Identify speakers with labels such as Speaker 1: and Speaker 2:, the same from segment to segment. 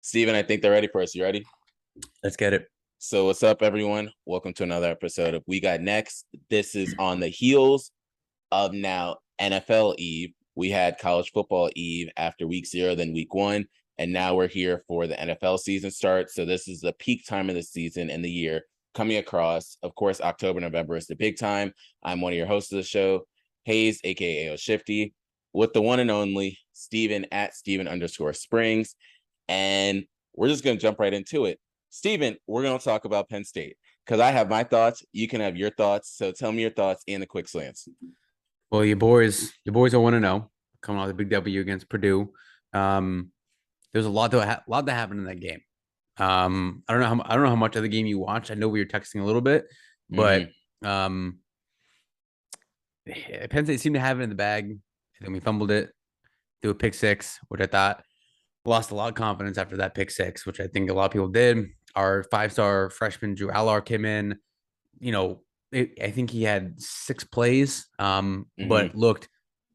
Speaker 1: Steven, I think they're ready for us. You ready?
Speaker 2: Let's get it.
Speaker 1: So what's up, everyone? Welcome to another episode of We Got Next. This is on the heels of now NFL Eve. We had college football Eve after week 0, then week 1, and now we're here for the NFL season start. So this is the peak time of the season and the year coming across. Of course, October, November is the big time. I'm one of your hosts of the show, Hayes, aka AO Shifty, with the one and only Steven at Steven_Springs. And we're just going to jump right into it. Steven, we're going to talk about Penn State because I have my thoughts. You can have your thoughts. So tell me your thoughts and the quick slants.
Speaker 2: Well, your boys are 1-0 coming off the big W against Purdue. There's a lot that happened in that game. I don't know how much of the game you watched. I know we were texting a little bit, but Penn State seemed to have it in the bag, and then we fumbled it, threw a pick six, which I thought lost a lot of confidence after that pick six, which I think a lot of people did. Our 5-star freshman Drew Allar came in, I think he had 6 plays, but looked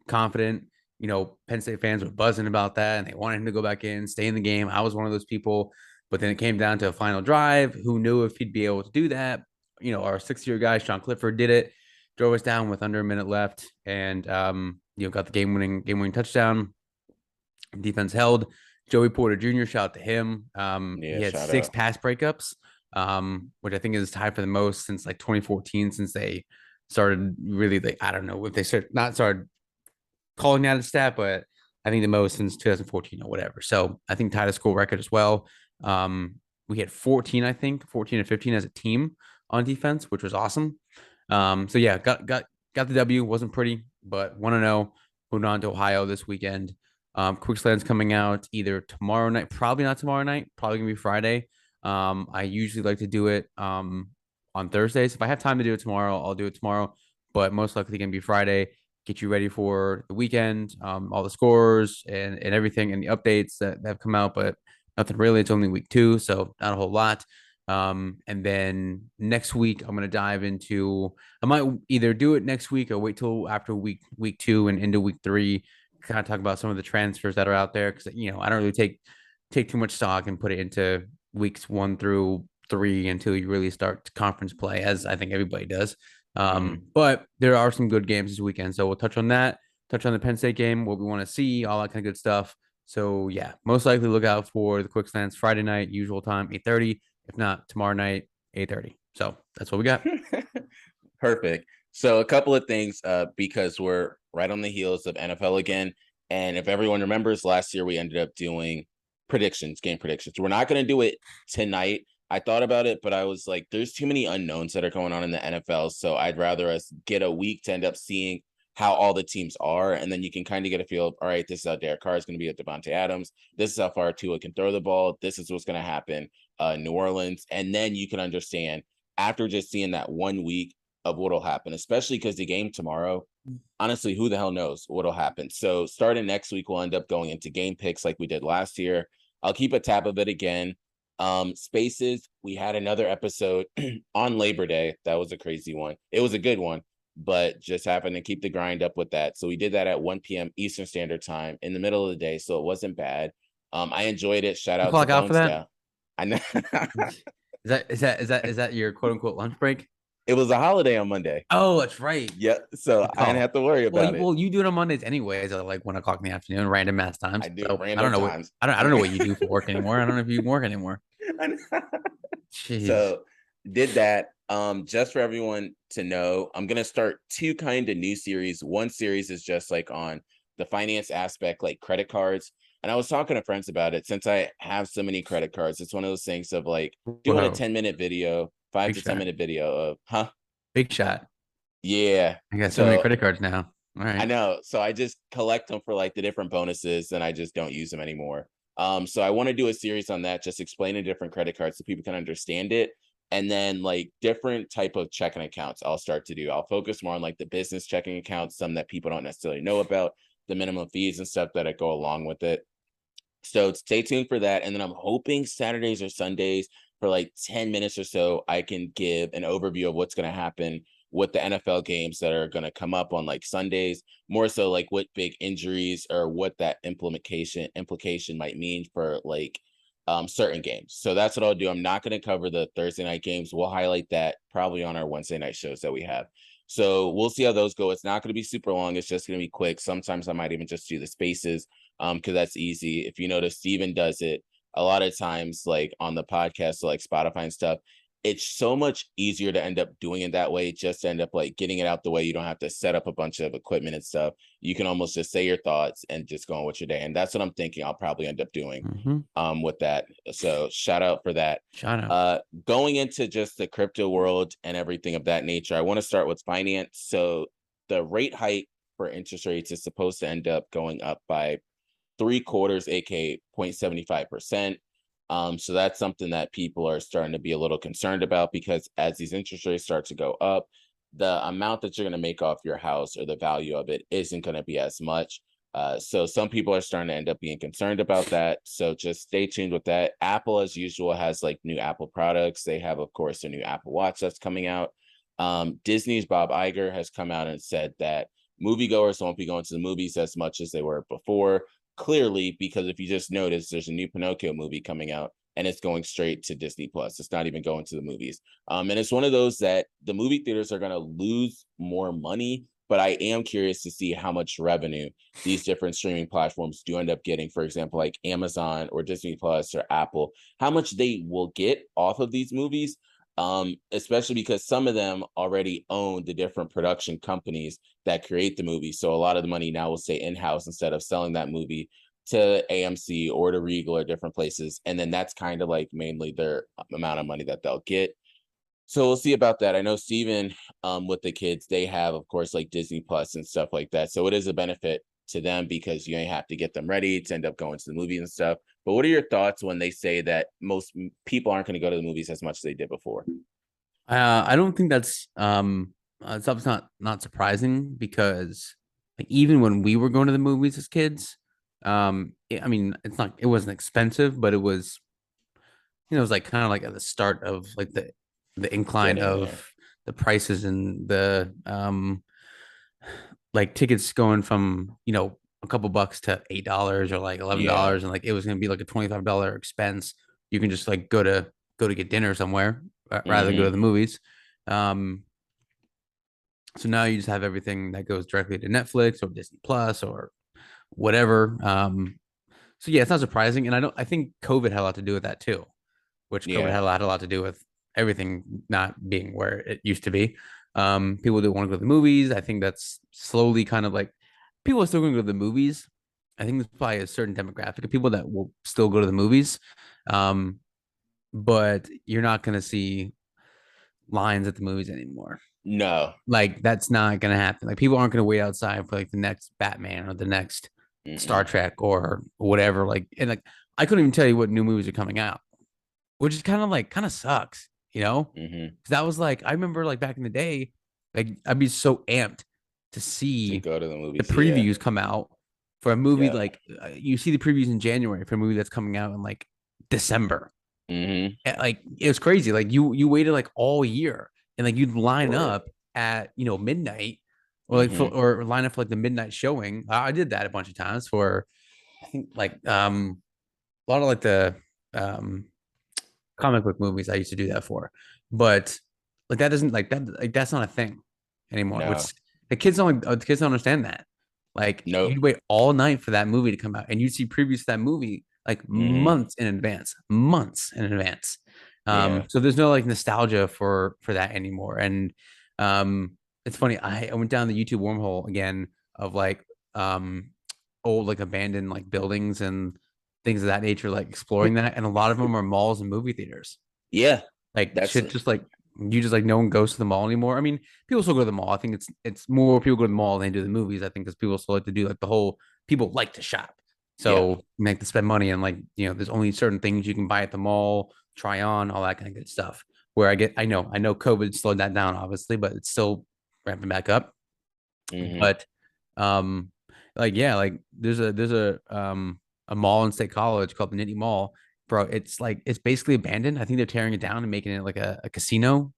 Speaker 2: confident. Penn State fans were buzzing about that, and they wanted him to go back in, stay in the game. I was one of those people, but then it came down to a final drive. Who knew if he'd be able to do that? Our 6-year guy, Sean Clifford, did it, drove us down with under a minute left, and got the game-winning touchdown. Defense held. Joey Porter Jr., shout out to him. He had 6 pass breakups, which I think is tied for the most since like 2014, since they started really, I don't know if they started calling that a stat, but I think the most since 2014 or whatever. So I think tied a school record as well. We had 14 or 15 as a team on defense, which was awesome. So yeah, got the W. Wasn't pretty, but 1-0. Moving on to Ohio this weekend. Quick slants coming out either tomorrow night, probably not tomorrow night, probably gonna be Friday. I usually like to do it on Thursdays. If I have time to do it tomorrow, I'll do it tomorrow, but most likely gonna be Friday. Get you ready for the weekend, all the scores and everything and the updates that have come out, but nothing really. It's only week 2, so not a whole lot. And then next week I'm gonna dive into. I might either do it next week or wait till after week 2 and into week 3. Kind of talk about some of the transfers that are out there, because I don't really take too much stock and put it into weeks 1 through 3 until you really start conference play, as I think everybody does. But there are some good games this weekend, so we'll touch on that, touch on the Penn State game, what we want to see, all that kind of good stuff. So yeah, most likely look out for the quick slants Friday night, usual time, 8:30. If not, tomorrow night, 8:30. So that's what we got.
Speaker 1: Perfect. So a couple of things, because we're right on the heels of NFL again. And if everyone remembers, last year we ended up doing game predictions. We're not going to do it tonight. I thought about it, but I was like, there's too many unknowns that are going on in the NFL. So I'd rather us get a week to end up seeing how all the teams are. And then you can kind of get a feel of, all right, this is how Derek Carr is going to be with Devontae Adams. This is how far Tua can throw the ball. This is what's going to happen, New Orleans. And then you can understand after just seeing that 1 week of what'll happen, especially because the game tomorrow, honestly, who the hell knows what'll happen. So starting next week, we'll end up going into game picks like we did last year. I'll keep a tab of it again. Spaces, we had another episode on Labor Day. That was a crazy one. It was a good one, but just happened to keep the grind up with that. So we did that at 1 p.m. Eastern Standard Time in the middle of the day. So it wasn't bad. I enjoyed it. Shout out to Bones Down. I know.
Speaker 2: Is that your quote unquote lunch break?
Speaker 1: It was a holiday on Monday.
Speaker 2: Oh, that's right.
Speaker 1: Yeah, so I didn't have to worry about it.
Speaker 2: Well, you do it on Mondays anyways at like 1 o'clock in the afternoon, random ass times.
Speaker 1: I do random times.
Speaker 2: I don't know what you do for work anymore. I don't know if you work anymore. Jeez.
Speaker 1: So did that. Just for everyone to know, I'm gonna start 2 kind of new series. One series is just like on the finance aspect, like credit cards. And I was talking to friends about it. Since I have so many credit cards, it's one of those things of like doing a 10-minute video, 5 to 10 minute video of
Speaker 2: big shot.
Speaker 1: Yeah,
Speaker 2: I got so many credit cards now. All right,
Speaker 1: I know. So I just collect them for like the different bonuses, and I just don't use them anymore. So I want to do a series on that, just explaining different credit cards so people can understand it. And then like different type of checking accounts I'll start to do. I'll focus more on like the business checking accounts, some that people don't necessarily know about, the minimum fees and stuff that go along with it. So stay tuned for that. And then I'm hoping Saturdays or Sundays for like 10 minutes or so, I can give an overview of what's going to happen with the NFL games that are going to come up on like Sundays, more so like what big injuries or what that implication might mean for like certain games. So that's what I'll do. I'm not going to cover the Thursday night games. We'll highlight that probably on our Wednesday night shows that we have. So we'll see how those go. It's not going to be super long. It's just going to be quick. Sometimes I might even just do the spaces because that's easy. If you notice, Steven does it a lot of times, like on the podcast, so like Spotify and stuff. It's so much easier to end up doing it that way, just to end up like getting it out the way. You don't have to set up a bunch of equipment and stuff. You can almost just say your thoughts and just go on with your day. And that's what I'm thinking I'll probably end up doing with that. So shout out for that.
Speaker 2: Shout out.
Speaker 1: Going into just the crypto world and everything of that nature, I want to start with finance. So the rate hike for interest rates is supposed to end up going up by 3/4, aka 0.75%. So that's something that people are starting to be a little concerned about, because as these interest rates start to go up, the amount that you're going to make off your house or the value of it isn't going to be as much. So some people are starting to end up being concerned about that. So just stay tuned with that. Apple, as usual, has like new Apple products. They have, of course, a new Apple Watch that's coming out. Disney's Bob Iger has come out and said that moviegoers won't be going to the movies as much as they were before. Clearly, because if you just notice, there's a new Pinocchio movie coming out and it's going straight to Disney Plus. It's not even going to the movies. And it's one of those that the movie theaters are going to lose more money, but I am curious to see how much revenue these different streaming platforms do end up getting. For example, like Amazon or Disney Plus or Apple, how much they will get off of these movies. Especially because some of them already own the different production companies that create the movie. So a lot of the money now will stay in-house instead of selling that movie to AMC or to Regal or different places. And then that's kind of like mainly their amount of money that they'll get. So we'll see about that. I know Steven, with the kids, they have, of course, like Disney Plus and stuff like that. So it is a benefit to them because you ain't have to get them ready to end up going to the movies and stuff. But what are your thoughts when they say that most people aren't going to go to the movies as much as they did before?
Speaker 2: I don't think that's it's not surprising, because like even when we were going to the movies as kids, I mean it wasn't expensive, but it was, it was like kind of like at the start of like the incline
Speaker 1: Getting there.
Speaker 2: of the prices, and the like tickets going from, a couple bucks to $8 or like
Speaker 1: Yeah.
Speaker 2: $11, and like it was gonna be like a $25 expense. You can just like go to get dinner somewhere rather than go to
Speaker 1: Mm-hmm.
Speaker 2: the movies. Um, so now you just have everything that goes directly to Netflix or Disney Plus or whatever. So yeah, it's not surprising, and I think COVID had a lot to do with that too, which COVID
Speaker 1: Yeah.
Speaker 2: had a lot to do with everything not being where it used to be. People didn't want to go to the movies. I think that's slowly kind of like, people are still going to go to the movies. I think there's probably a certain demographic of people that will still go to the movies. Um, but you're not going to see lines at the movies anymore.
Speaker 1: No.
Speaker 2: Like that's not going to happen. Like people aren't going to wait outside for like the next Batman or the next Star
Speaker 1: Mm-mm.
Speaker 2: Trek or whatever. Like, and like I couldn't even tell you what new movies are coming out, which is kind of sucks, you know?
Speaker 1: Mm-hmm.
Speaker 2: Because that was like, I remember like back in the day, like I'd be so amped to
Speaker 1: To
Speaker 2: see
Speaker 1: go to the
Speaker 2: the
Speaker 1: movies. Yeah.
Speaker 2: previews come out for a movie.
Speaker 1: Yeah.
Speaker 2: Like you see the previews in January for a movie that's coming out in like December.
Speaker 1: Mm-hmm.
Speaker 2: And, like it was crazy. Like you waited like all year, and like you'd line
Speaker 1: For
Speaker 2: up at midnight, or like
Speaker 1: mm-hmm.
Speaker 2: or line up for like the midnight showing. I did that a bunch of times for, I think like a lot of like the um comic book movies I used to do that for. But like that doesn't like that like that's not a thing anymore.
Speaker 1: No.
Speaker 2: Which the kids don't understand that. Like
Speaker 1: Nope.
Speaker 2: you'd wait all night for that movie to come out, and you'd see previews to that movie like
Speaker 1: Mm-hmm.
Speaker 2: months in advance, months in advance.
Speaker 1: Yeah.
Speaker 2: So there's no like nostalgia for that anymore. And it's funny. I went down the YouTube wormhole again of like um old like abandoned like buildings and things of that nature, like exploring that. And a lot of them are malls and movie theaters.
Speaker 1: Yeah.
Speaker 2: Like
Speaker 1: That's
Speaker 2: shit, just like you just like no one goes to the mall anymore. I mean, people still go to the mall. I think it's more people go to the mall than they do the movies. I think because people still like to do like the whole, people like to shop.
Speaker 1: yeah.
Speaker 2: So make to spend money, and like, there's only certain things you can buy at the mall, try on, all that kind of good stuff. Where I know COVID slowed that down, obviously, but it's still ramping back up.
Speaker 1: Mm-hmm.
Speaker 2: But um like yeah, like there's a mall in State College called the Nittany Mall. Bro, it's like it's basically abandoned. I think they're tearing it down and making it like a casino,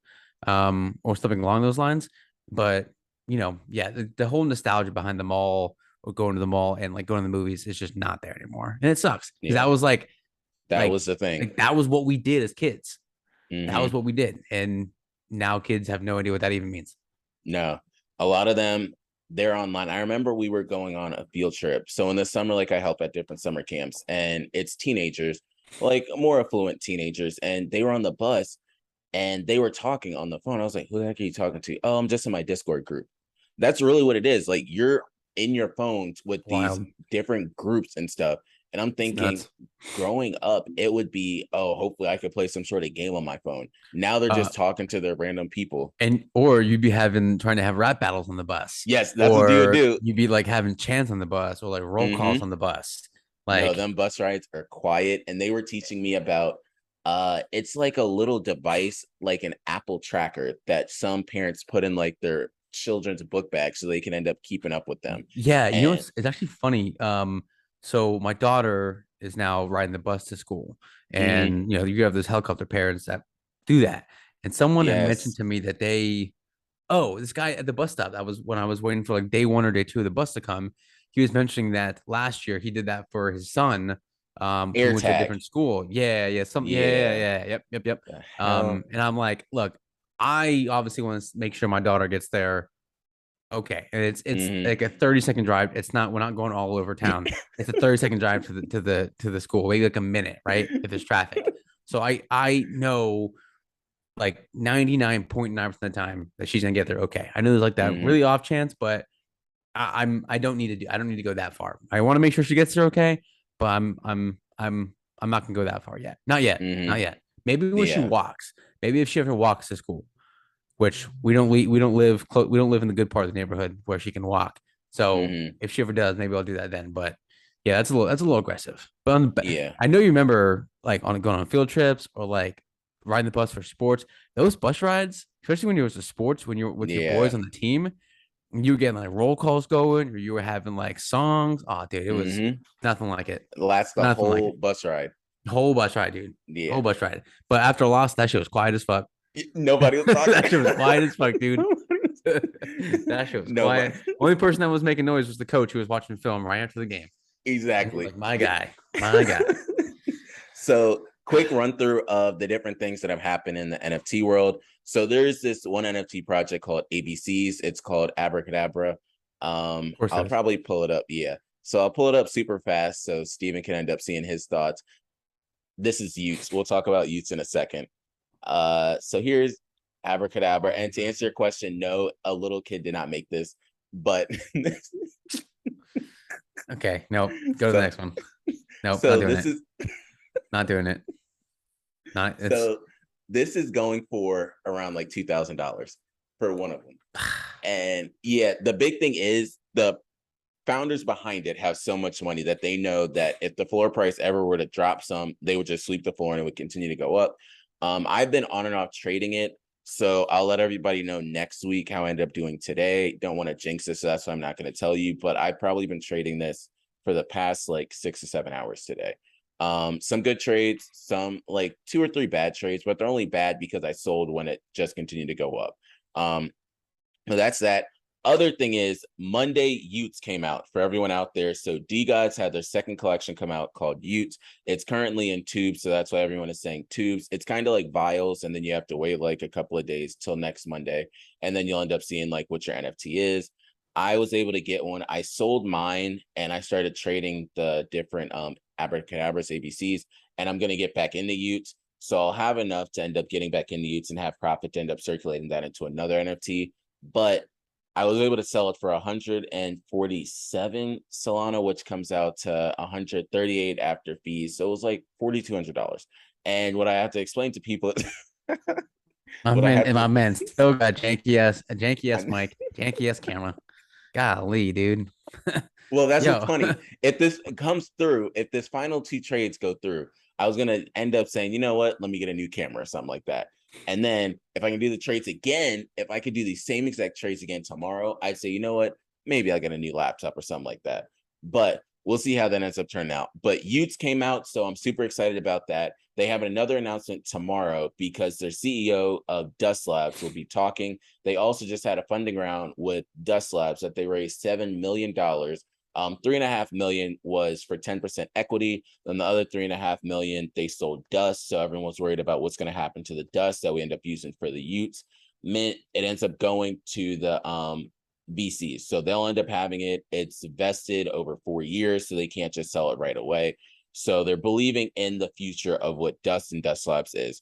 Speaker 2: or something along those lines. But yeah, the whole nostalgia behind the mall or going to the mall and like going to the movies is just not there anymore. And it sucks because that
Speaker 1: Yeah.
Speaker 2: was like
Speaker 1: That was the thing.
Speaker 2: Like that was what we did as kids. That
Speaker 1: Mm-hmm.
Speaker 2: was what we did. And now kids have no idea what that even means.
Speaker 1: No, a lot of them, they're online. I remember we were going on a field trip. So in the summer, like I help at different summer camps, and it's teenagers, like more affluent teenagers, and they were on the bus and they were talking on the phone. I was like, who the heck are you talking to? Oh, I'm just in my Discord group. That's really what it is. Like you're in your phones with these
Speaker 2: Wild.
Speaker 1: different groups and stuff. And I'm
Speaker 2: It's
Speaker 1: thinking
Speaker 2: nuts.
Speaker 1: growing up, it would be, oh, hopefully I could play some sort of game on my phone. Now they're
Speaker 2: Uh,
Speaker 1: just talking to their random people.
Speaker 2: and or you'd be trying to have rap battles on the bus,
Speaker 1: Yes, that's what you would
Speaker 2: or
Speaker 1: do.
Speaker 2: you'd be like having chants on the bus, or like roll calls
Speaker 1: Mm-hmm.
Speaker 2: on the bus.
Speaker 1: No,
Speaker 2: Like,
Speaker 1: them bus rides are quiet. And they were teaching me about it's like a little device, like an Apple tracker that some parents put in like their children's book bag so they can end up keeping up with them.
Speaker 2: yeah,
Speaker 1: And
Speaker 2: it's actually funny. So my daughter is now riding the bus to school,
Speaker 1: mhm,
Speaker 2: and you have those helicopter parents that do that. And someone had mentioned
Speaker 1: yes,
Speaker 2: to me that this guy at the bus stop, that was when I was waiting for like day one or day two of the bus to come. He was mentioning that last year he did that for his son, who
Speaker 1: air
Speaker 2: went to a
Speaker 1: tag.
Speaker 2: different school.
Speaker 1: Yeah,
Speaker 2: Yep.
Speaker 1: the hell.
Speaker 2: And I'm like, look, I obviously want to make sure my daughter gets there. Okay, and it's
Speaker 1: Hmm.
Speaker 2: like a 30-second drive. It's not, we're not going all over town. It's a 30-second drive to the school, maybe like a minute, right? If there's traffic. So I know like 99.9% of the time that she's gonna get there. Okay. I know there's like that
Speaker 1: Hmm.
Speaker 2: really off chance, but I don't need to go that far. I want to make sure she gets there okay, but I'm not gonna go that far yet. Not yet.
Speaker 1: Hmm.
Speaker 2: Not yet. Maybe when she
Speaker 1: Yeah.
Speaker 2: walks. Maybe if she ever walks to school, which we don't live in the good part of the neighborhood where she can walk. So
Speaker 1: Hmm.
Speaker 2: if she ever does, maybe I'll do that then. But yeah, that's a little aggressive. But
Speaker 1: Yeah.
Speaker 2: I know you remember like on going on field trips or like riding the bus for sports. Those bus rides, especially when you was the sports, when you were with your boys
Speaker 1: Yeah.
Speaker 2: on the team, and you were getting like roll calls going, or you were having like songs. Oh, dude, it was
Speaker 1: Hmm.
Speaker 2: nothing like it.
Speaker 1: That's the
Speaker 2: Nothing like
Speaker 1: whole
Speaker 2: it.
Speaker 1: bus ride.
Speaker 2: Whole bus ride, dude.
Speaker 1: Yeah.
Speaker 2: Whole bus ride. But after a loss, that shit was quiet as fuck.
Speaker 1: Nobody was talking.
Speaker 2: That shit was quiet as fuck, dude. That shit was
Speaker 1: Nobody.
Speaker 2: quiet. Only person that was making noise was the coach who was watching film right after the game. And he was
Speaker 1: Exactly.
Speaker 2: like, my guy, my guy.
Speaker 1: So, quick run through of the different things that have happened in the NFT world. So, there's this one NFT project called ABCs. It's called Abracadabra.
Speaker 2: Of course
Speaker 1: I'll
Speaker 2: it is.
Speaker 1: probably pull it up. Yeah. So, I'll pull it up super fast so Steven can end up seeing his thoughts. This is Y00ts. We'll talk about Y00ts in a second. So here's Abracadabra. And to answer your question, no, a little kid did not make this, but
Speaker 2: Okay, nope. Go to the
Speaker 1: so
Speaker 2: next one. Nope, not
Speaker 1: so
Speaker 2: doing
Speaker 1: this
Speaker 2: it.
Speaker 1: is
Speaker 2: Not doing it. Not it's
Speaker 1: so this is going for around like $2,000 for one of them. And yeah, the big thing is the founders behind it have so much money that they know that if the floor price ever were to drop some, they would just sweep the floor and it would continue to go up. I've been on and off trading it. So I'll let everybody know next week how I ended up doing today. Don't want to jinx this, so that's why I'm not going to tell you, but I've probably been trading this for the past like 6 to 7 hours today. Some good trades, some like 2 or 3 bad trades, but they're only bad because I sold when it just continued to go up. So that's that. Other thing is Monday Y00ts came out for everyone out there. So D-Gods had their second collection come out called Y00ts. It's currently in tubes, so that's why everyone is saying tubes. It's kind of like vials, and then you have to wait like a couple of days till next Monday, and then you'll end up seeing like what your NFT is. I was able to get one. I sold mine and I started trading the different abracadabras, ABCs, and I'm gonna get back into Y00ts. So I'll have enough to end up getting back into Y00ts and have profit to end up circulating that into another NFT. But I was able to sell it for 147 Solana, which comes out to 138 after fees. So it was like $4,200. And what I have to explain to people,
Speaker 2: my
Speaker 1: what I
Speaker 2: man
Speaker 1: have
Speaker 2: and
Speaker 1: to,
Speaker 2: my man still got a janky ass
Speaker 1: I,
Speaker 2: mic, janky ass camera. Golly, dude.
Speaker 1: well, that's what's
Speaker 2: Yo.
Speaker 1: funny. If this comes through, if this final 2 trades go through, I was gonna end up saying, you know what, let me get a new camera or something like that. And then if I can do the trades again, if I could do the same exact trades again tomorrow, I'd say, you know what, maybe I'll get a new laptop or something like that. But we'll see how that ends up turning out. But Y00ts came out, so I'm super excited about that. They have another announcement tomorrow because their CEO of Dust Labs will be talking. They also just had a funding round with Dust Labs that they raised $7 million $3.5 million was for 10% equity. Then the other $3.5 million, they sold dust. So everyone's worried about what's going to happen to the dust that we end up using for the Utes. Mint, it ends up going to the VCs. So they'll end up having it. It's vested over 4 years, so they can't just sell it right away. So they're believing in the future of what Dust and Dust Labs is.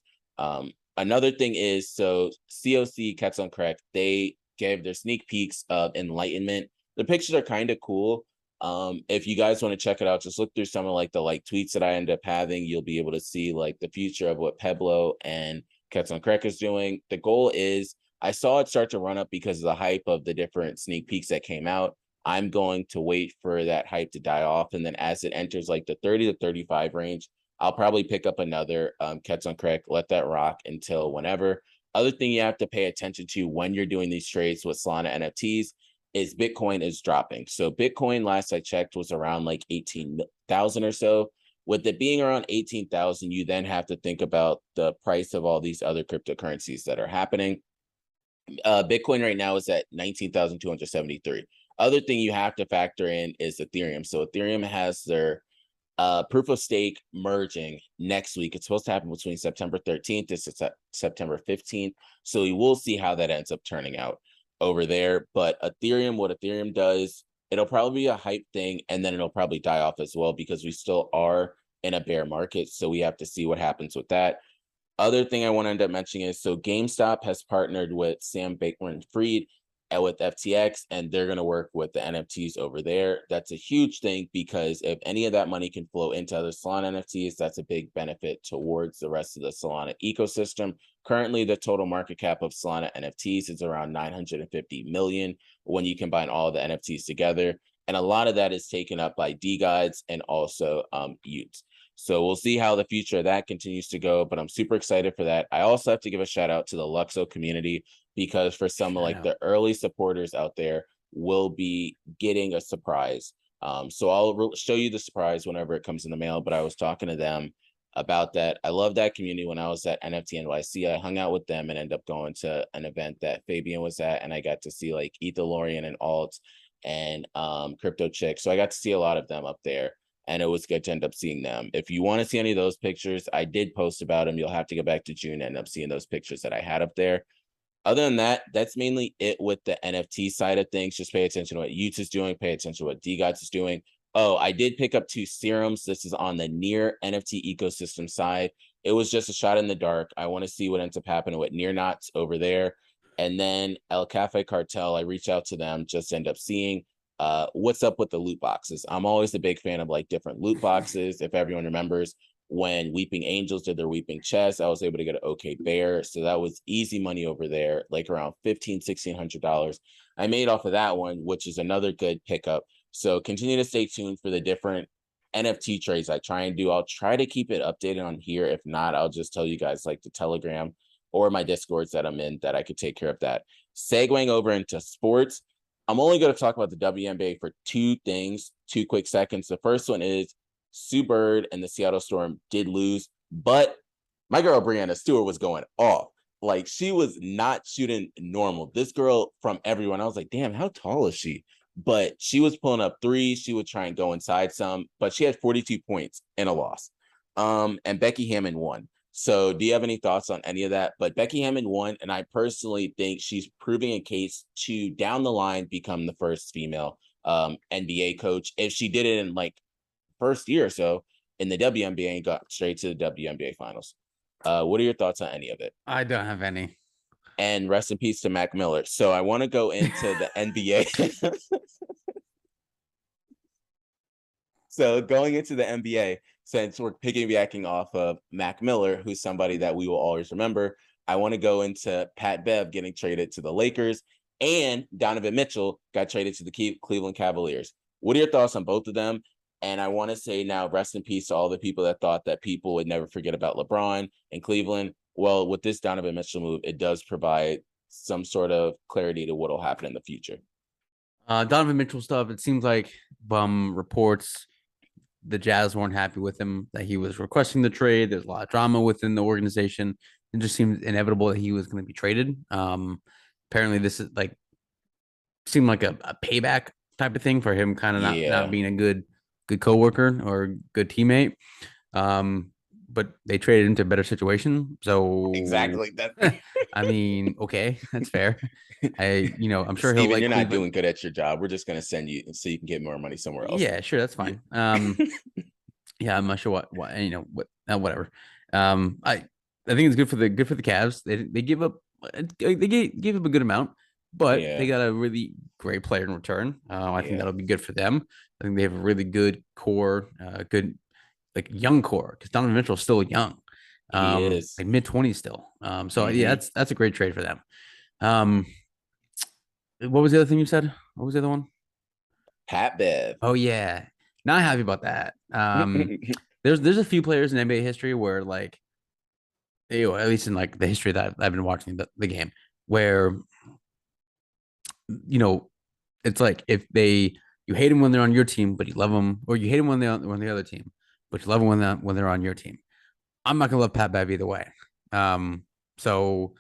Speaker 1: Another thing is, so COC, Cats on Crack, they gave their sneak peeks of Enlightenment. The pictures are kind of cool. If you guys want to check it out, just look through some of like the tweets that I end up having. You'll be able to see like the future of what Peblo and Cats on Crack is doing. The goal is, I saw it start to run up because of the hype of the different sneak peeks that came out. I'm going to wait for that hype to die off. And then as it enters like the 30 to 35 range, I'll probably pick up another Cats on Crack, let that rock until whenever. Other thing you have to pay attention to when you're doing these trades with Solana NFTs is Bitcoin is dropping. So Bitcoin, last I checked, was around like 18,000 or so. With it being around 18,000, you then have to think about the price of all these other cryptocurrencies that are happening. Bitcoin right now is at 19,273. Other thing you have to factor in is Ethereum. So Ethereum has their proof of stake merging next week. It's supposed to happen between September 13th to September 15th. So we will see how that ends up turning out over there. But Ethereum, what Ethereum does, it'll probably be a hype thing, and then it'll probably die off as well because we still are in a bear market. So we have to see what happens with that. Other thing I want to end up mentioning is, so GameStop has partnered with Sam Bankman-Fried and with FTX, and they're going to work with the NFTs over there. That's a huge thing because if any of that money can flow into other Solana NFTs, that's a big benefit towards the rest of the Solana ecosystem. Currently, the total market cap of Solana NFTs is around 950 million when you combine all the NFTs together. And a lot of that is taken up by DeGods and also Utes. So we'll see how the future of that continues to go, but I'm super excited for that. I also have to give a shout out to the Luxo community because for some of like the early supporters out there will be getting a surprise. So I'll show you the surprise whenever it comes in the mail, but I was talking to them about that. I love that community. When I was at NFT NYC, I hung out with them and ended up going to an event that Fabian was at, and I got to see like Ethelorian and Alt and Crypto Chick. So I got to see a lot of them up there, and it was good to end up seeing them. If you want to see any of those pictures, I did post about them. You'll have to go back to June and end up seeing those pictures that I had up there. Other than that, that's mainly it with the NFT side of things. Just pay attention to what Y00ts is doing. Pay attention to what DeGods is doing. Oh, I did pick up 2 serums. This is on the near NFT ecosystem side. It was just a shot in the dark. I want to see what ends up happening with Near Knots over there. And then El Cafe Cartel, I reach out to them, just end up seeing what's up with the loot boxes. I'm always a big fan of like different loot boxes. If everyone remembers, when Weeping Angels did their Weeping Chest, I was able to get an OK Bear. So that was easy money over there, like around $1,500-$1,600. I made off of that one, which is another good pickup. So continue to stay tuned for the different NFT trades I try and do. I'll try to keep it updated on here. If not, I'll just tell you guys like the Telegram or my Discords that I'm in that I could take care of that. Segueing over into sports, I'm only going to talk about the WNBA for 2 things, 2 quick seconds. The first one is Sue Bird and the Seattle Storm did lose, but my girl Breanna Stewart was going off. Like, she was not shooting normal. This girl, from everyone, I was like, damn, how tall is she? But she was pulling up threes. She would try and go inside some, but she had 42 points in a loss. And Becky Hammond won. So do you have any thoughts on any of that? But Becky Hammond won, and I personally think she's proving a case to down the line become the first female NBA coach. If she did it in like first year or so in the WNBA and got straight to the WNBA finals. What are your thoughts on any of it?
Speaker 2: I don't have any.
Speaker 1: And rest in peace to Mac Miller. So I want to go into the NBA. So going into the NBA, since we're piggybacking off of Mac Miller, who's somebody that we will always remember, I want to go into Pat Bev getting traded to the Lakers, and Donovan Mitchell got traded to the Cleveland Cavaliers. What are your thoughts on both of them? And I want to say now, rest in peace to all the people that thought that people would never forget about LeBron and Cleveland. Well, with this Donovan Mitchell move, it does provide some sort of clarity to what will happen in the future.
Speaker 2: Donovan Mitchell stuff, it seems like reports the Jazz weren't happy with him, that he was requesting the trade. There's a lot of drama within the organization. It just seemed inevitable that he was going to be traded. Apparently this is like seemed like a payback type of thing for him, kind of not
Speaker 1: Yeah,
Speaker 2: being a good coworker or good teammate. But they traded into a better situation. So,
Speaker 1: exactly. That
Speaker 2: I mean, okay, that's fair. I'm sure he'll
Speaker 1: Steven,
Speaker 2: like
Speaker 1: you're not
Speaker 2: Cleveland.
Speaker 1: doing good at your job. We're just gonna send you so you can get more money somewhere else.
Speaker 2: Yeah, sure, that's
Speaker 1: Yeah.
Speaker 2: fine. Yeah, I'm not sure what whatever. I think it's good for the Cavs. They give up they gave up a good amount, but they
Speaker 1: Yeah.
Speaker 2: got a really great player in return. I think
Speaker 1: Yeah.
Speaker 2: that'll be good for them. I think they have a really good core, good like young core because Donovan Mitchell's still young,
Speaker 1: He is.
Speaker 2: like mid 20s still. So yeah,
Speaker 1: Hmm.
Speaker 2: that's a great trade for them. Um, what was the other thing you said? What was the other one?
Speaker 1: Pat Bev.
Speaker 2: Oh yeah, not happy about that. There's a few players in NBA history where like at least in like the history that I've been watching the game where you know it's like if they you hate them when they're on your team but you love them, or you hate them when they're on the other team but you love them when they're on your team. I'm not gonna love Pat Bev either way. Um, so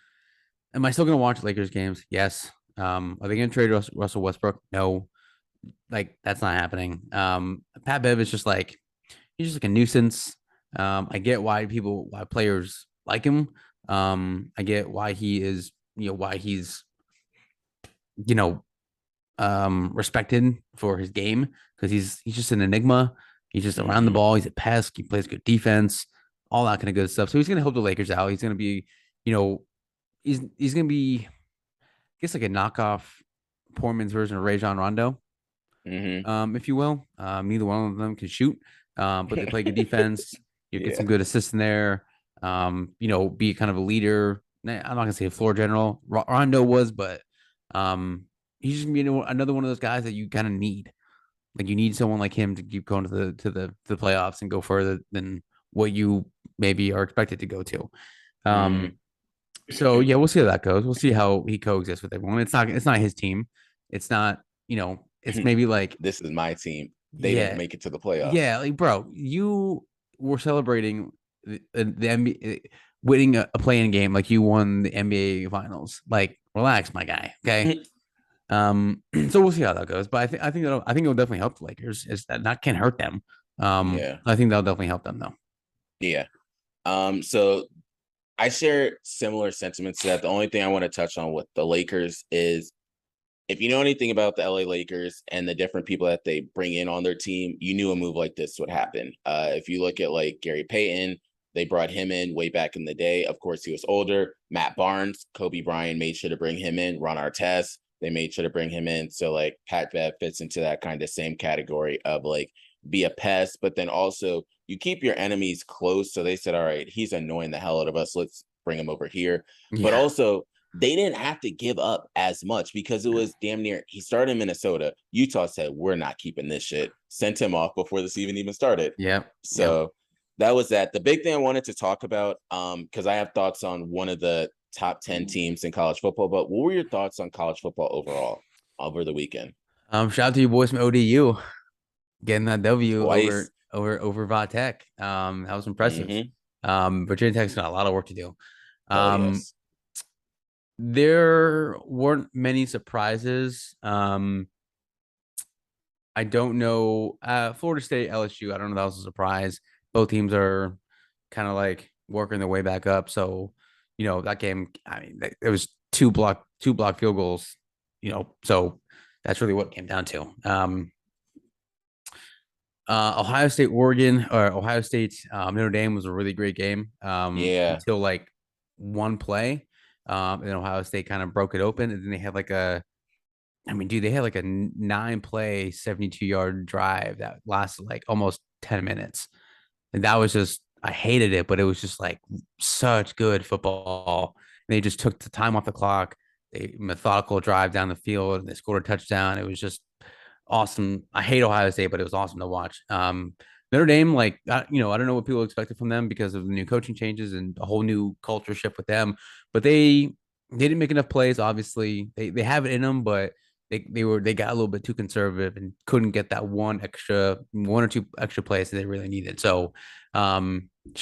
Speaker 2: am I still gonna watch Lakers games? Yes. Are they gonna trade Russell Westbrook? No. Like that's not happening. Pat Bev is just like he's just like a nuisance. I get why players like him. I get why he is, why he's, you know, respected for his game because he's just an enigma. He's just around the
Speaker 1: Hmm.
Speaker 2: ball. He's a pest. He plays good defense, all that kind of good stuff. So he's gonna help the Lakers out. He's gonna be, you know, he's gonna be, I guess, like a knockoff poor man's version of Rajon Rondo,
Speaker 1: Hmm.
Speaker 2: if you will. Neither one of them can shoot, but they play good defense. You get
Speaker 1: Yeah.
Speaker 2: some good assists in there. Be kind of a leader. I'm not gonna say a floor general. Rondo was, but um, he's just another one of those guys that you kind of need. Like you need someone like him to keep going to the playoffs and go further than what you maybe are expected to go to.
Speaker 1: Hmm.
Speaker 2: So yeah, we'll see how that goes. We'll see how he coexists with everyone. It's not his team. It's not, it's maybe like,
Speaker 1: This is my team. They didn't
Speaker 2: yeah,
Speaker 1: make it to the playoffs.
Speaker 2: yeah, like bro, you were celebrating the NBA winning a play-in game like you won the NBA finals. Like, relax, my guy. Okay. So we'll see how that goes. But I think it'll definitely help the Lakers. Is that not can hurt them.
Speaker 1: Yeah.
Speaker 2: I think that'll definitely help them though.
Speaker 1: Yeah. So I share similar sentiments to that. The only thing I want to touch on with the Lakers is if you know anything about the LA Lakers and the different people that they bring in on their team, you knew a move like this would happen. If you look at like Gary Payton, they brought him in way back in the day. Of course, he was older. Matt Barnes, Kobe Bryant made sure to bring him in. Ron Artest, they made sure to bring him in. So like Pat Bev fits into that kind of same category of like be a pest, but then also you keep your enemies close. So they said, all right, he's annoying the hell out of us. Let's bring him over here. But
Speaker 2: Yeah.
Speaker 1: also they didn't have to give up as much because it was damn near he started in Minnesota. Utah said, we're not keeping this shit. Sent him off before the season even started.
Speaker 2: Yep. Yep.
Speaker 1: So that was that. The big thing I wanted to talk about, because I have thoughts on one of the top 10 teams in college football, but what were your thoughts on college football overall over the weekend?
Speaker 2: Shout out to you boys from ODU getting that W
Speaker 1: Twice.
Speaker 2: over Vatek. That was impressive.
Speaker 1: Mm-hmm.
Speaker 2: Virginia Tech's got a lot of work to do.
Speaker 1: Hell
Speaker 2: Um,
Speaker 1: yes.
Speaker 2: there weren't many surprises. I don't know. Florida State, LSU. I don't know if that was a surprise. Both teams are kind of like working their way back up. So, that game. I mean, it was two block field goals. So that's really what it came down to. Ohio State, Oregon, or Ohio State, Notre Dame was a really great game
Speaker 1: Yeah.
Speaker 2: until like one play. And then Ohio State kind of broke it open. And then they had like I mean, dude, they had like a 9 play, 72-yard drive that lasted like almost 10 minutes. And that was just, I hated it, but it was just like such good football. And they just took the time off the clock. They methodical drive down the field and they scored a touchdown. It was just awesome. I hate Ohio State, but it was awesome to watch. Notre Dame, like, I don't know what people expected from them because of the new coaching changes and a whole new culture shift with them, but they didn't make enough plays. Obviously, they have it in them, but they got a little bit too conservative and couldn't get that one or two extra plays that they really needed. So, shout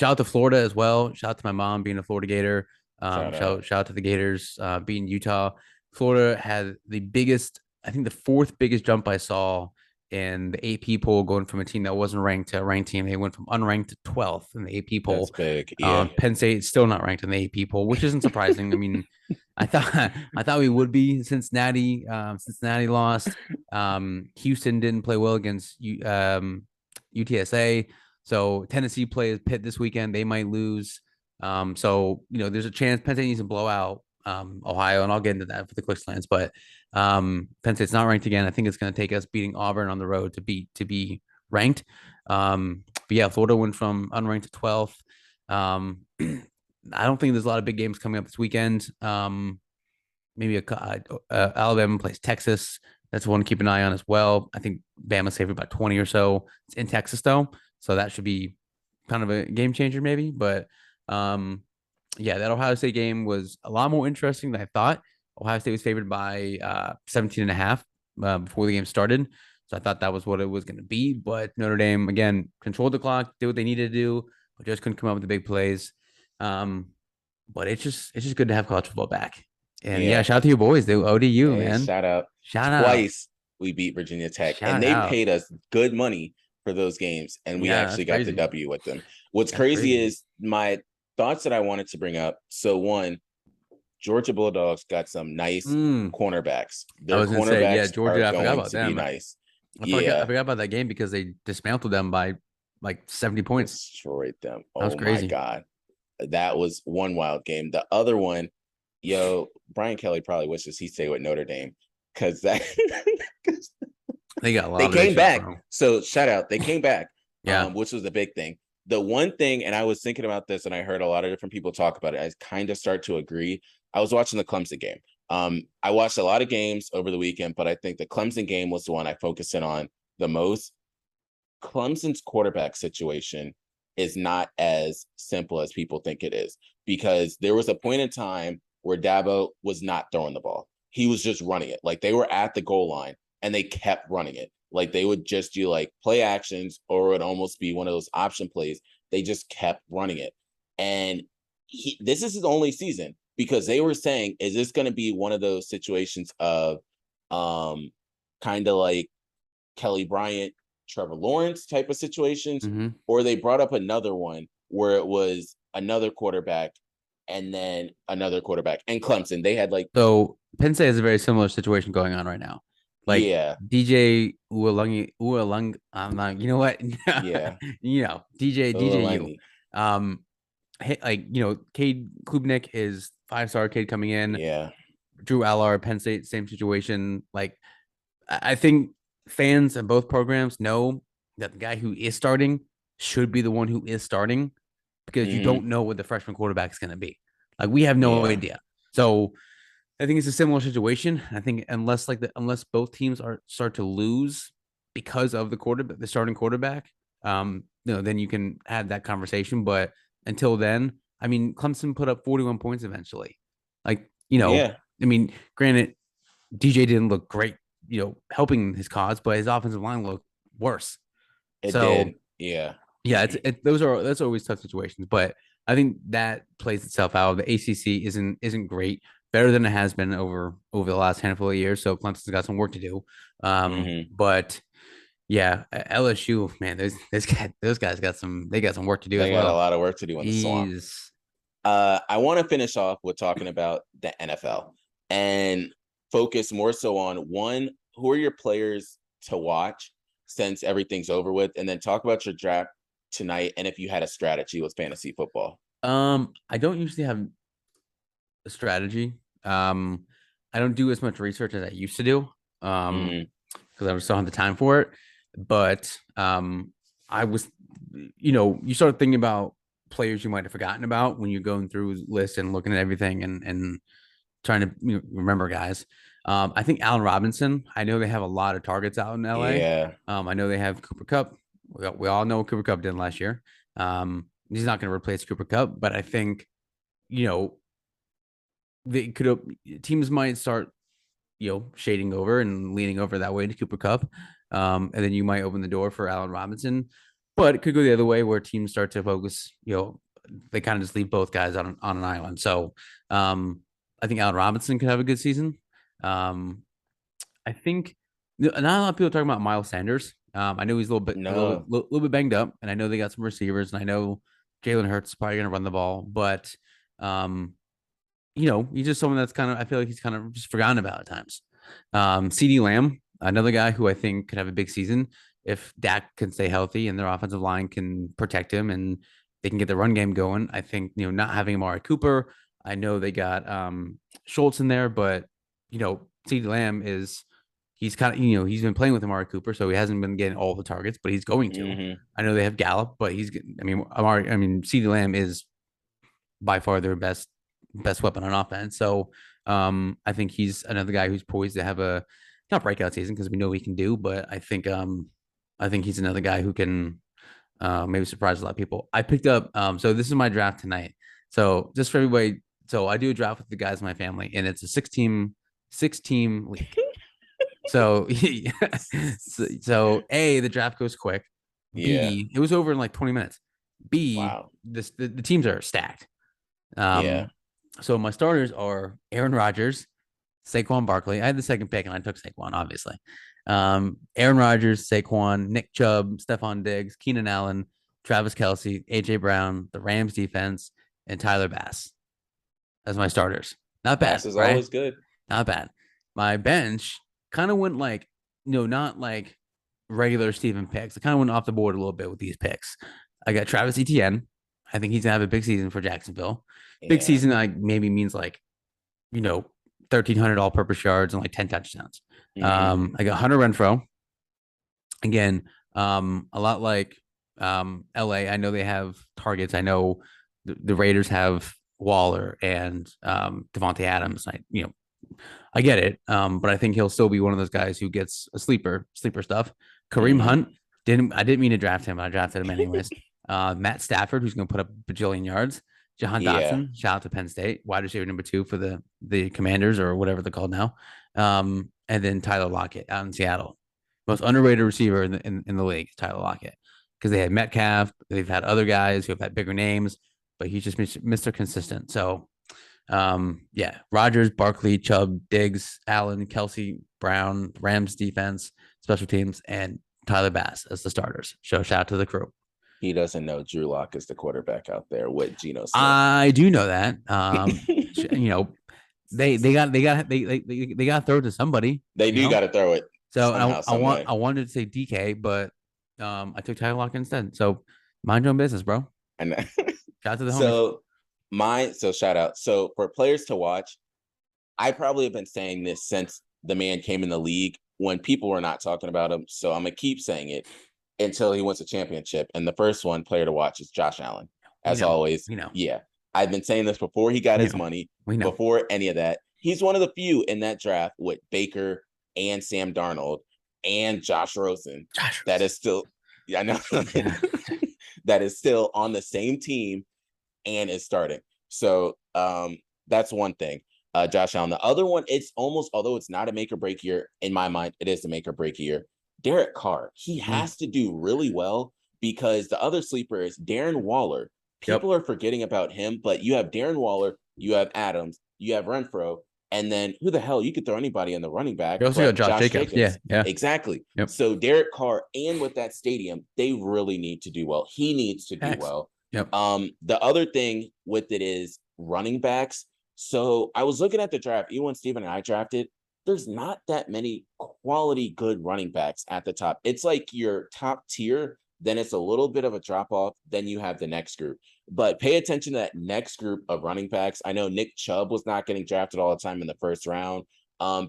Speaker 2: out to Florida as well. Shout out to my mom being a Florida Gator.
Speaker 1: Shout out.
Speaker 2: Shout out to the Gators beating Utah. Florida had the biggest I think the fourth biggest jump I saw in the AP poll, going from a team that wasn't ranked to a ranked team. They went from unranked to 12th in the AP
Speaker 1: That's
Speaker 2: poll.
Speaker 1: big. Yeah.
Speaker 2: Penn State still not ranked in the AP poll, which isn't surprising. I mean, I thought I thought we would be. Cincinnati lost. Houston didn't play well against UTSA. So Tennessee plays Pitt this weekend. They might lose. So there's a chance Penn State needs to blow out Ohio, and I'll get into that for the quick slants. But Penn State's not ranked again. I think it's going to take us beating Auburn on the road to be ranked. But yeah, Florida went from unranked to 12th. I don't think there's a lot of big games coming up this weekend. Maybe Alabama plays Texas. That's one to keep an eye on as well. I think Bama's favored by 20 or so. It's in Texas though, so that should be kind of a game changer maybe. But yeah, that Ohio State game was a lot more interesting than I thought. Ohio State was favored by 17 and a half before the game started. So I thought that was what it was going to be. But Notre Dame, again, controlled the clock, did what they needed to do, but just couldn't come up with the big plays. But it's just good to have college football back. And yeah, shout out to you boys. They ODU,
Speaker 1: Hey,
Speaker 2: man.
Speaker 1: shout out. Twice we beat Virginia Tech, and they paid us good money for those games, and we actually got the W with them. What's crazy is my thoughts that I wanted to bring up. So one, Georgia Bulldogs got some nice cornerbacks. Their cornerbacks
Speaker 2: Georgia,
Speaker 1: are going to be nice.
Speaker 2: I forgot about that game because they dismantled them by like 70 points.
Speaker 1: Destroyed them. Oh my God. That was one wild game. The other one, Brian Kelly probably wishes he stayed with Notre Dame because they
Speaker 2: got a lot.
Speaker 1: They came back. So shout out. They came back.
Speaker 2: Yeah.
Speaker 1: Which was the big thing. The one thing, and I was thinking about this and I heard a lot of different people talk about it. I kind of start to agree. I was watching the Clemson game. I watched a lot of games over the weekend, but I think the Clemson game was the one I focused in on the most. Clemson's quarterback situation is not as simple as people think it is, because there was a point in time where Dabo was not throwing the ball. He was just running it. Like, they were at the goal line and they kept running it. Like, they would just do like play actions, or it would almost be one of those option plays. They just kept running it. And this is his only season, because they were saying, is this going to be one of those situations of kind of like Kelly Bryant, Trevor Lawrence type of situations, or they brought up another one where it was another quarterback and then another quarterback. And Clemson, they had like,
Speaker 2: so Penn State has a very similar situation going on right now. Like, DJ Ualung, I'm not, you know what?
Speaker 1: Yeah.
Speaker 2: DJ Cade Klubnik is 5-star kid coming in.
Speaker 1: Yeah.
Speaker 2: Drew Allard, Penn State, same situation. Like, I think fans of both programs know that the guy who is starting should be the one who is starting, because you don't know what the freshman quarterback is going to be. Like, we have no idea. So I think it's a similar situation. I think unless both teams start to lose because of the starting quarterback, then you can have that conversation. But until then, I mean, Clemson put up 41 points eventually. Like, I mean, granted, DJ didn't look great, helping his cause, but his offensive line looked worse.
Speaker 1: It did. Yeah.
Speaker 2: Yeah. That's always tough situations, but I think that plays itself out. The ACC isn't great. Better than it has been over the last handful of years. So Clemson's got some work to do. But yeah, LSU, man, those guys got some work to do.
Speaker 1: They got a lot of work to do in the swamp. I want to finish off with talking about the NFL and focus more so on one, who are your players to watch since everything's over with, and then talk about your draft tonight and if you had a strategy with fantasy football.
Speaker 2: I don't usually have a strategy. I don't do as much research as I used to do, because I just don't have the time for it. But I was, you start thinking about players you might have forgotten about when you're going through lists and looking at everything and trying to remember guys. I think Allen Robinson, I know they have a lot of targets out in LA.
Speaker 1: Yeah.
Speaker 2: I know they have Cooper Kupp. We all know what Cooper Kupp did last year. He's not going to replace Cooper Kupp, but I think, teams might start, shading over and leaning over that way to Cooper Kupp. And then you might open the door for Allen Robinson, but it could go the other way where teams start to focus, they kind of just leave both guys on an island. So I think Allen Robinson could have a good season. I I think not a lot of people are talking about Miles Sanders. I know he's
Speaker 1: No.
Speaker 2: a little bit banged up, and I know they got some receivers, and I know Jalen Hurts is probably going to run the ball, but um, he's just someone that's kind of I feel like he's kind of just forgotten about at times. CD Lamb, another guy who I think could have a big season if Dak can stay healthy and their offensive line can protect him and they can get the run game going. I think not having Amari Cooper. I know they got Schultz in there, but CD Lamb is he's kind of he's been playing with Amari Cooper, so he hasn't been getting all the targets, but he's going to.
Speaker 1: Mm-hmm.
Speaker 2: I know they have Gallup, but CD Lamb is by far their best weapon on offense. So I think he's another guy who's poised to have a not breakout season because we know he can do, but I think he's another guy who can maybe surprise a lot of people. I picked up so this is my draft tonight. So just for everybody, so I do a draft with the guys in my family, and it's a six team league. So, so A, the draft goes quick.
Speaker 1: Yeah.
Speaker 2: B, it was over in like 20 minutes. B,
Speaker 1: Wow.
Speaker 2: the teams are stacked.
Speaker 1: Yeah.
Speaker 2: So my starters are Aaron Rodgers, Saquon Barkley. I had the second pick and I took Saquon, obviously. Aaron Rodgers, Saquon, Nick Chubb, Stephon Diggs, Keenan Allen, Travis Kelce, AJ Brown, the Rams defense, and Tyler Bass as my starters. Not bad.
Speaker 1: Bass is
Speaker 2: right?
Speaker 1: always good.
Speaker 2: Not bad. My bench kind of went like, not like regular Steven picks. I kind of went off the board a little bit with these picks. I got Travis Etienne. I think he's gonna have a big season for Jacksonville. Big
Speaker 1: Yeah.
Speaker 2: season, like maybe means like, 1,300 all-purpose yards and like 10 touchdowns.
Speaker 1: Mm-hmm.
Speaker 2: I got Hunter Renfro. Again, a lot like LA. I know they have targets. I know the Raiders have Waller and Devontae Adams. I get it. But I think he'll still be one of those guys who gets a sleeper stuff. Kareem Hunt didn't mean to draft him. I drafted him anyways. Matt Stafford, who's going to put up a bajillion yards. Jahan
Speaker 1: Yeah.
Speaker 2: Dotson, shout out to Penn State, wide receiver number 2 for the Commanders or whatever they're called now. And then Tyler Lockett out in Seattle, most underrated receiver in the league, Tyler Lockett, because they had Metcalf, they've had other guys who have had bigger names, but he's just Mr. Consistent. So, Rodgers, Barkley, Chubb, Diggs, Allen, Kelce, Brown, Rams defense, special teams, and Tyler Bass as the starters. So shout out to the crew.
Speaker 1: He doesn't know Drew Lock is the quarterback out there with Geno Smith.
Speaker 2: I do know that. They got to throw it to somebody.
Speaker 1: They do got to throw it.
Speaker 2: So I wanted to say DK, but I took Tyler Lockett instead. So mind your own business, bro.
Speaker 1: And
Speaker 2: shout out to the homies.
Speaker 1: So shout out. So for players to watch, I probably have been saying this since the man came in the league when people were not talking about him. So I'm gonna keep saying it until he wins a championship. And the first player to watch is Josh Allen. As always, yeah. I've been saying this before he got his money, before any of that. He's one of the few in that draft with Baker and Sam Darnold and Josh Rosen. That is still, I know, that is still on the same team and is starting. So that's one thing. Josh Allen. The other one, it's almost, although it's not a make or break year, in my mind, it is a make or break year. Derek Carr, he has to do really well because the other sleeper is Darren Waller. People are forgetting about him, but you have Darren Waller, you have Adams, you have Renfro, and then who the hell? You could throw anybody in the running back.
Speaker 2: You also got Josh Jacobs. Yeah.
Speaker 1: Exactly.
Speaker 2: Yep.
Speaker 1: So Derek Carr, and with that stadium, they really need to do well. He needs to do well.
Speaker 2: Yep.
Speaker 1: The other thing with it is running backs. So I was looking at the draft, even when Steven and I drafted, there's not that many quality good running backs at the top. It's like your top tier, then it's a little bit of a drop off, then you have the next group. But pay attention to that next group of running backs. I know Nick Chubb was not getting drafted all the time in the first round.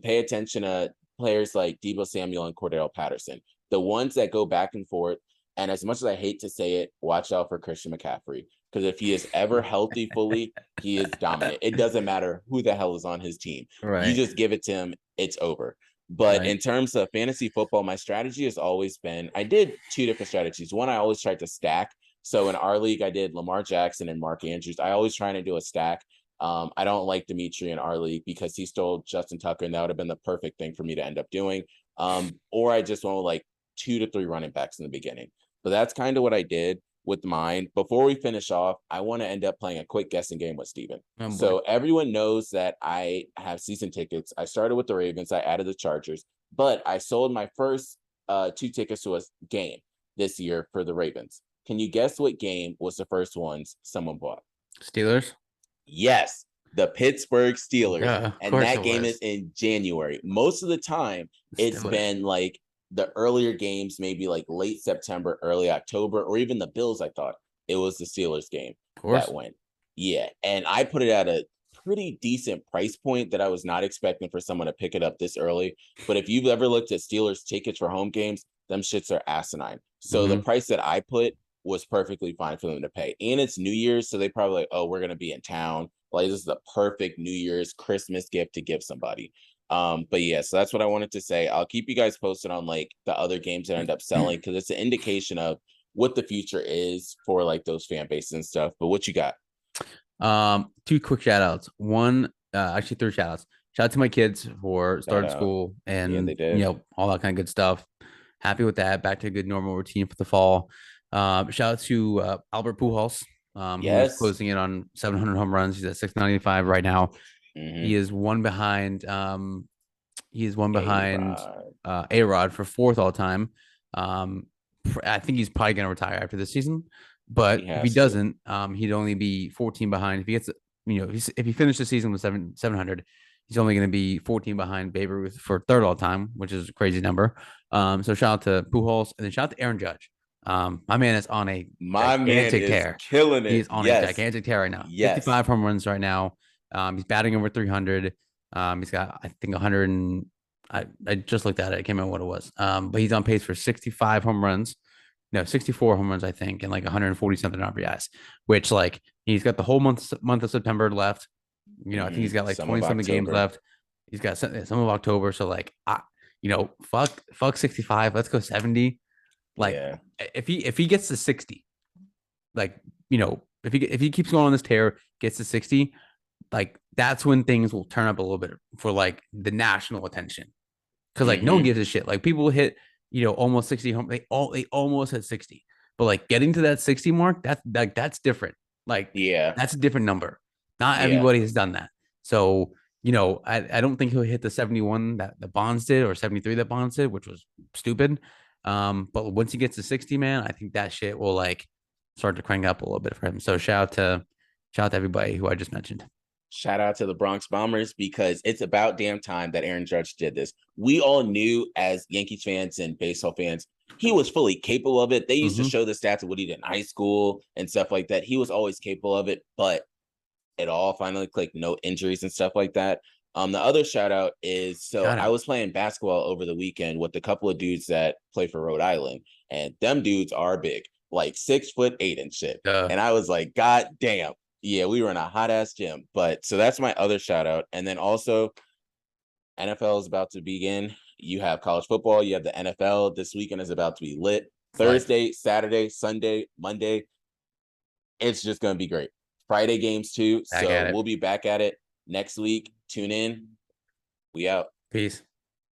Speaker 1: Pay attention to players like Deebo Samuel and Cordell Patterson, the ones that go back and forth. And as much as I hate to say it, watch out for Christian McCaffrey. Because if he is ever healthy fully, he is dominant. It doesn't matter who the hell is on his team.
Speaker 2: Right.
Speaker 1: You just give it to him, it's over. But in terms of fantasy football, my strategy has always been, I did 2 different strategies. One, I always tried to stack. So in our league, I did Lamar Jackson and Mark Andrews. I always try to do a stack. I don't like Dimitri in our league because he stole Justin Tucker, and that would have been the perfect thing for me to end up doing. Or I just went with like 2 to 3 running backs in the beginning. But that's kind of what I did with mine. Before we finish off, I want to end up playing a quick guessing game with Steven. So everyone knows that I have season tickets. I started with the Ravens. I added the Chargers. But I sold my first 2 tickets to a game this year for the Ravens. Can you guess what game was the first ones someone bought?
Speaker 2: Steelers.
Speaker 1: Yes, the Pittsburgh Steelers.
Speaker 2: Yeah, of
Speaker 1: And
Speaker 2: course
Speaker 1: that
Speaker 2: it
Speaker 1: game
Speaker 2: was.
Speaker 1: is in January. Most of the time, it's
Speaker 2: Steelers.
Speaker 1: been like the earlier games, maybe like late September, early October, or even the Bills. I thought it was the Steelers game
Speaker 2: Of
Speaker 1: that
Speaker 2: course.
Speaker 1: went. Yeah. And I put it at a pretty decent price point that I was not expecting for someone to pick it up this early. But if you've ever looked at Steelers tickets for home games, them shits are asinine. So the
Speaker 2: Mhm.
Speaker 1: price that I put was perfectly fine for them to pay. And it's New Year's, so they probably like, oh, we're gonna be in town. Like this is the perfect New Year's Christmas gift to give somebody. But yeah, so that's what I wanted to say. I'll keep you guys posted on like the other games that end up selling because it's an indication of what the future is for like those fan bases and stuff. But what you got?
Speaker 2: Two quick shout outs. One, actually three shout outs. Shout out to my kids for
Speaker 1: Shout
Speaker 2: starting
Speaker 1: out.
Speaker 2: school
Speaker 1: Yeah,
Speaker 2: and
Speaker 1: they did.
Speaker 2: all that kind of good stuff. Happy with that. Back to a good normal routine for the fall. Shout out to Albert Pujols, who is
Speaker 1: Yes.
Speaker 2: closing in on 700 home runs. He's at 695 right now.
Speaker 1: Mm-hmm.
Speaker 2: He is one behind. He is one behind
Speaker 1: A-Rod.
Speaker 2: A Rod for fourth all time. I think he's probably going to retire after this season.
Speaker 1: He
Speaker 2: But if he
Speaker 1: has to.
Speaker 2: doesn't, he'd only be 14 behind. If he gets, if he finished the season with 700, he's only going to be 14 behind Babe Ruth for third all time, which is a crazy number. So shout out to Pujols and then shout out to Aaron Judge. My man is on a
Speaker 1: My man
Speaker 2: gigantic
Speaker 1: is
Speaker 2: tear.
Speaker 1: killing
Speaker 2: He
Speaker 1: it.
Speaker 2: is on a
Speaker 1: Yes.
Speaker 2: gigantic tear right now.
Speaker 1: Yes.
Speaker 2: 55 home runs right now. He's batting over 300. He's got, I think, 100 and I just looked at it. I can't remember what it was. But he's on pace for 65 home runs. No, 64 home runs, I think, and like 140 something RBIs, which like he's got the whole month of September left. I think he's got like
Speaker 1: Some
Speaker 2: 20
Speaker 1: of
Speaker 2: something games
Speaker 1: October.
Speaker 2: left. He's got some of October. So like fuck 65. Let's go 70. Like
Speaker 1: Yeah.
Speaker 2: if he gets to 60, like, if he keeps going on this tear, gets to 60, like that's when things will turn up a little bit for like the national attention. Because like no one gives a shit. Like people hit, almost 60 home. They almost hit 60. But like getting to that 60 mark, that's different. Like
Speaker 1: Yeah.
Speaker 2: that's a different number. Not
Speaker 1: Yeah.
Speaker 2: everybody has done that. So, I don't think he'll hit the 71 that the Bonds did or 73 that Bonds did, which was stupid. But once he gets to 60, man, I think that shit will like start to crank up a little bit for him. So shout out to everybody who I just mentioned.
Speaker 1: Shout out to the Bronx Bombers because it's about damn time that Aaron Judge did this. We all knew as Yankees fans and baseball fans, he was fully capable of it. They used to show the stats of what he did in high school and stuff like that. He was always capable of it, but it all finally clicked, no injuries and stuff like that. The other shout out is so
Speaker 2: Got
Speaker 1: I
Speaker 2: him.
Speaker 1: was playing basketball over the weekend with a couple of dudes that play for Rhode Island, and them dudes are big, like 6'8" and shit. And I was like, God damn. Yeah, we were in a hot ass gym. But so that's my other shout out. And then also NFL is about to begin. You have college football, you have the NFL. This weekend is about to be lit.
Speaker 2: Life.
Speaker 1: Thursday, Saturday, Sunday, Monday. It's just gonna be great. Friday games too.
Speaker 2: Back
Speaker 1: So
Speaker 2: at it.
Speaker 1: we'll be back at it next week. Tune in. We out.
Speaker 2: Peace.